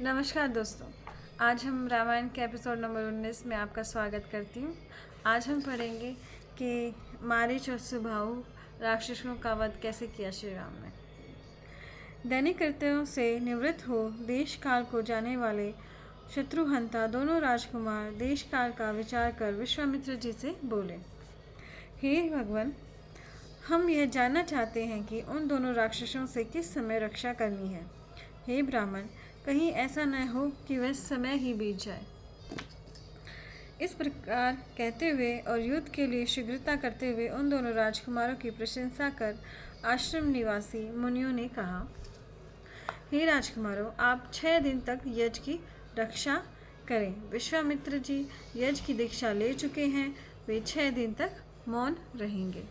नमस्कार दोस्तों। आज हम रामायण के एपिसोड नंबर 19 में आपका स्वागत करती हूँ। आज हम पढ़ेंगे कि मारीच और सुबाहु राक्षसों का वध कैसे किया श्री राम ने। दैनिक कर्तव्यों से निवृत्त हो देश काल को जाने वाले शत्रुहंता दोनों राजकुमार देश काल का विचार कर विश्वामित्र जी से बोले, हे भगवान, हम यह जानना चाहते हैं कि उन दोनों राक्षसों से किस समय रक्षा करनी है। हे ब्राह्मण, कहीं ऐसा न हो कि वह समय ही बीत जाए। इस प्रकार कहते हुए और युद्ध के लिए शीघ्रता करते हुए उन दोनों राजकुमारों की प्रशंसा कर आश्रम निवासी मुनियों ने कहा, हे राजकुमारों, आप 6 दिन तक यज्ञ की रक्षा करें। विश्वामित्र जी यज्ञ की दीक्षा ले चुके हैं, वे 6 दिन तक मौन रहेंगे।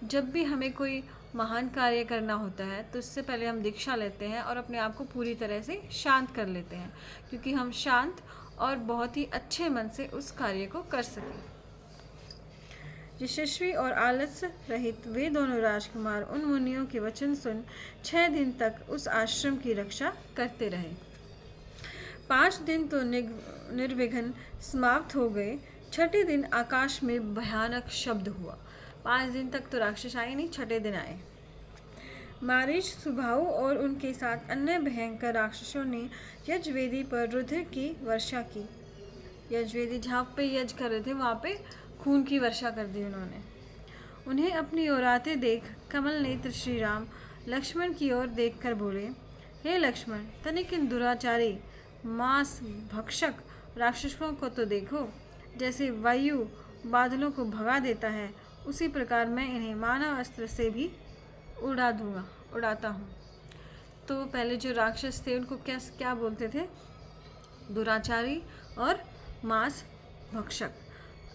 जब भी हमें कोई महान कार्य करना होता है तो इससे पहले हम दीक्षा लेते हैं और अपने आप को पूरी तरह से शांत कर लेते हैं, क्योंकि हम शांत और बहुत ही अच्छे मन से उस कार्य को कर सकें। यशस्वी और आलस्य रहित वे दोनों राजकुमार उन मुनियों के वचन सुन 6 दिन तक उस आश्रम की रक्षा करते रहे। 5 दिन तो निर्विघ्न समाप्त हो गए। 6ठे दिन आकाश में भयानक शब्द हुआ। 5 दिन तक तो राक्षस आए नहीं, 6ठे दिन आए। मारीच, सुबाहु और उनके साथ अन्य भयंकर राक्षसों ने यज्ञवेदी पर रुधिर की वर्षा की। यज्ञवेदी जहाँ पे यज्ञ कर रहे थे वहाँ पे खून की वर्षा कर दी उन्होंने। उन्हें अपनी ओर आते देख कमल नेत्र श्री राम लक्ष्मण की ओर देखकर बोले, हे लक्ष्मण, तनिक इन दुराचारी मांस भक्षक राक्षसों को तो देखो। जैसे वायु बादलों को भगा देता है, उसी प्रकार मैं इन्हें मानव अस्त्र से भी उड़ाता हूँ। तो पहले जो राक्षस थे उनको क्या बोलते थे? दुराचारी और मांस भक्षक।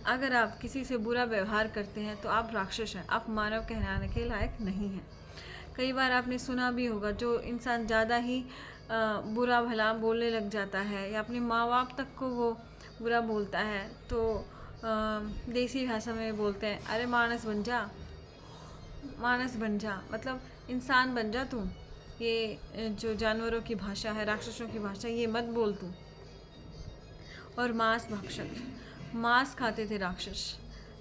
अगर आप किसी से बुरा व्यवहार करते हैं तो आप राक्षस हैं, आप मानव कहलाने के लायक नहीं हैं। कई बार आपने सुना भी होगा, जो इंसान ज़्यादा ही बुरा भला बोलने लग जाता है या अपने माँ बाप तक को वो बुरा बोलता है, तो देसी भाषा में बोलते हैं, अरे मानस बन जा, मानस बन जा, मतलब इंसान बन जा तू। ये जो जानवरों की भाषा है, राक्षसों की भाषा, ये मत बोल तू। और मांस भक्षक, मांस खाते थे राक्षस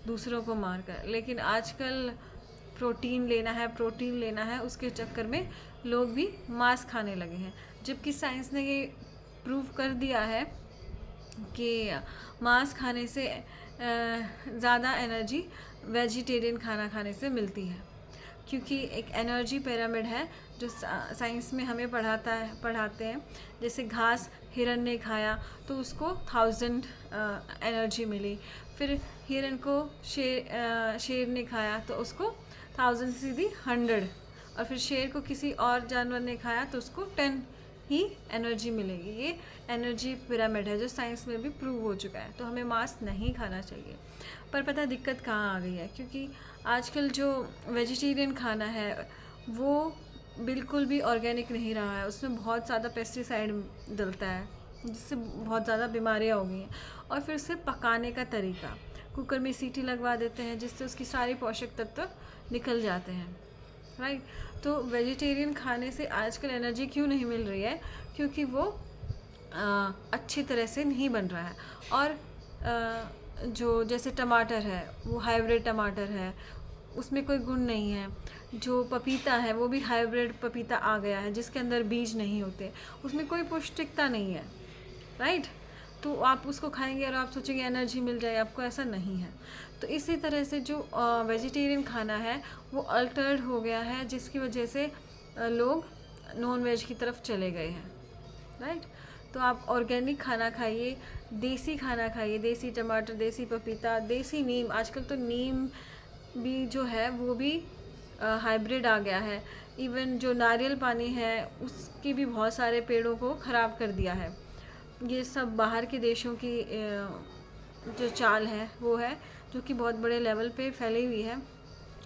दूसरों को मारकर। लेकिन आजकल प्रोटीन लेना है, उसके चक्कर में लोग भी मांस खाने लगे हैं। जबकि साइंस ने ये प्रूव कर दिया है कि मांस खाने से ज़्यादा एनर्जी वेजिटेरियन खाना खाने से मिलती है, क्योंकि एक एनर्जी पिरामिड है जो साइंस में हमें पढ़ाते हैं। जैसे घास हिरन ने खाया तो उसको 1000 एनर्जी मिली, फिर हिरन को शेर ने खाया तो उसको 1000 सीधी 100, और फिर शेर को किसी और जानवर ने खाया तो उसको 10 ही एनर्जी मिलेगी। ये एनर्जी पिरामिड है जो साइंस में भी प्रूव हो चुका है। तो हमें मांस नहीं खाना चाहिए। पर पता दिक्कत कहाँ आ गई है, क्योंकि आजकल जो वेजिटेरियन खाना है वो बिल्कुल भी ऑर्गेनिक नहीं रहा है। उसमें बहुत ज़्यादा पेस्टिसाइड डलता है, जिससे बहुत ज़्यादा बीमारियाँ हो गई हैं। और फिर उसे पकाने का तरीका, कुकर में सीटी लगवा देते हैं जिससे उसकी सारी पोषक तत्व निकल जाते हैं, राइट। तो वेजिटेरियन खाने से आजकल एनर्जी क्यों नहीं मिल रही है? क्योंकि वो अच्छी तरह से नहीं बन रहा है। और जो जैसे टमाटर है वो हाइब्रिड टमाटर है, उसमें कोई गुण नहीं है। जो पपीता है वो भी हाइब्रिड पपीता आ गया है जिसके अंदर बीज नहीं होते, उसमें कोई पौष्टिकता नहीं है, राइट। तो आप उसको खाएंगे और आप सोचेंगे एनर्जी मिल जाए आपको, ऐसा नहीं है। तो इसी तरह से जो वेजिटेरियन खाना है वो अल्टर्ड हो गया है, जिसकी वजह से लोग नॉन वेज की तरफ चले गए हैं, राइट। तो आप ऑर्गेनिक खाना खाइए, देसी खाना खाइए, देसी टमाटर, देसी पपीता, देसी नीम। आजकल तो नीम भी जो है वो भी हाइब्रिड आ गया है। इवन जो नारियल पानी है उसके भी बहुत सारे पेड़ों को ख़राब कर दिया है। ये सब बाहर के देशों की जो चाल है वो है, जो कि बहुत बड़े लेवल पे फैली हुई है।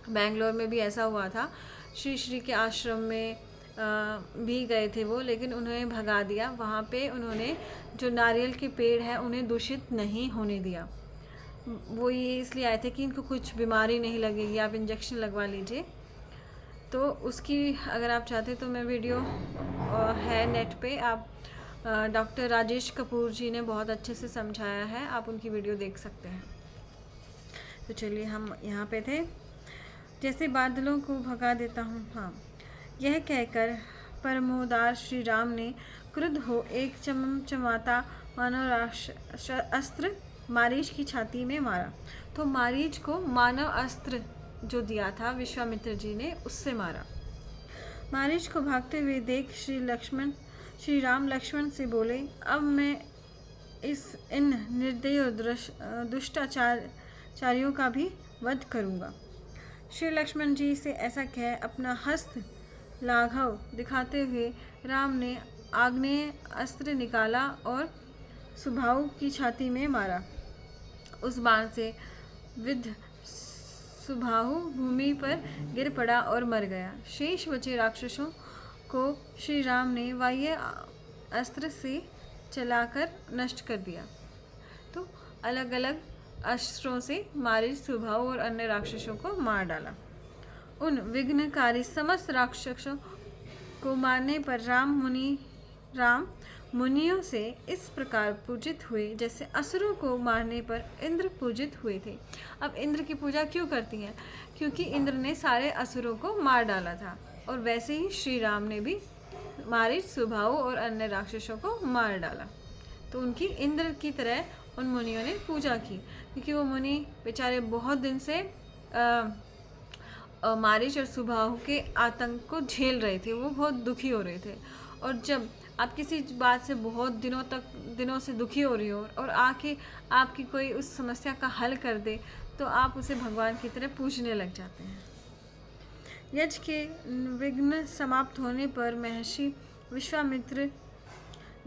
बेंगलोर में भी ऐसा हुआ था। श्री के आश्रम में भी गए थे वो, लेकिन उन्हें भगा दिया। वहाँ पे उन्होंने जो नारियल के पेड़ हैं उन्हें दूषित नहीं होने दिया। वो ये इसलिए आए थे कि इनको कुछ बीमारी नहीं लगेगी, आप इंजेक्शन लगवा लीजिए। तो उसकी अगर आप चाहते तो मैं वीडियो है नेट पे, आप डॉक्टर राजेश कपूर जी ने बहुत अच्छे से समझाया है, आप उनकी वीडियो देख सकते हैं। तो चलिए हम यहाँ पे थे। जैसे बादलों को भगा देता हूँ, हाँ, यह कहकर परमोदार श्री राम ने क्रुद्ध हो एक चमचमाता मानव अस्त्र मारीच की छाती में मारा। तो मारीच को मानव अस्त्र जो दिया था विश्वामित्र जी ने, उससे मारा। मारीच को भागते हुए देख श्री राम लक्ष्मण से बोले, अब मैं इन निर्दयी और दुष्टाचारियों का भी वध करूँगा। श्री लक्ष्मण जी से ऐसा कह अपना हस्त लाघव दिखाते हुए राम ने आग्नेय अस्त्र निकाला और सुबाहु की छाती में मारा। उस बाण से विद्ध सुबाहु भूमि पर गिर पड़ा और मर गया। शेष बचे राक्षसों को श्री राम ने बाह्य अस्त्र से चलाकर नष्ट कर दिया। तो अलग अलग अस्त्रों से मारीच, सुबाहु और अन्य राक्षसों को मार डाला। उन विघ्नकारी समस्त राक्षसों को मारने पर राम मुनियों से इस प्रकार पूजित हुए जैसे असुरों को मारने पर इंद्र पूजित हुए थे। अब इंद्र की पूजा क्यों करती हैं? क्योंकि इंद्र ने सारे असुरों को मार डाला था, और वैसे ही श्री राम ने भी मारीच, सुबाहु और अन्य राक्षसों को मार डाला। तो उनकी इंद्र की तरह उन मुनियों ने पूजा की, क्योंकि वो मुनि बेचारे बहुत दिन से मारीच और सुबाहु के आतंक को झेल रहे थे, वो बहुत दुखी हो रहे थे। और जब आप किसी बात से बहुत दिनों से दुखी हो रही हो और आके आपकी कोई उस समस्या का हल कर दे, तो आप उसे भगवान की तरह पूजने लग जाते हैं। यज्ञ के विघ्न समाप्त होने पर महर्षि विश्वामित्र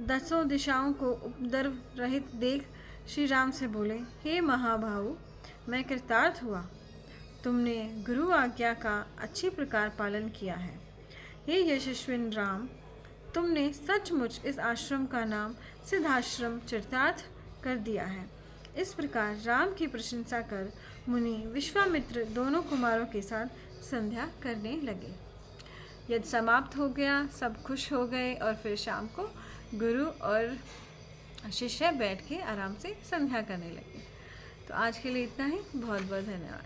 10 दिशाओं को उपद्रव रहित देख श्री राम से बोले, हे महाबाहु, मैं कृतार्थ हुआ। तुमने गुरु आज्ञा का अच्छी प्रकार पालन किया है। हे यशस्विन राम, तुमने सचमुच इस आश्रम का नाम सिद्धाश्रम चरितार्थ कर दिया है। इस प्रकार राम की प्रशंसा कर मुनि विश्वामित्र दोनों कुमारों के साथ संध्या करने लगे। यज्ञ समाप्त हो गया, सब खुश हो गए और फिर शाम को गुरु और शिष्य बैठ के आराम से संध्या करने लगे। तो आज के लिए इतना ही। बहुत बहुत धन्यवाद।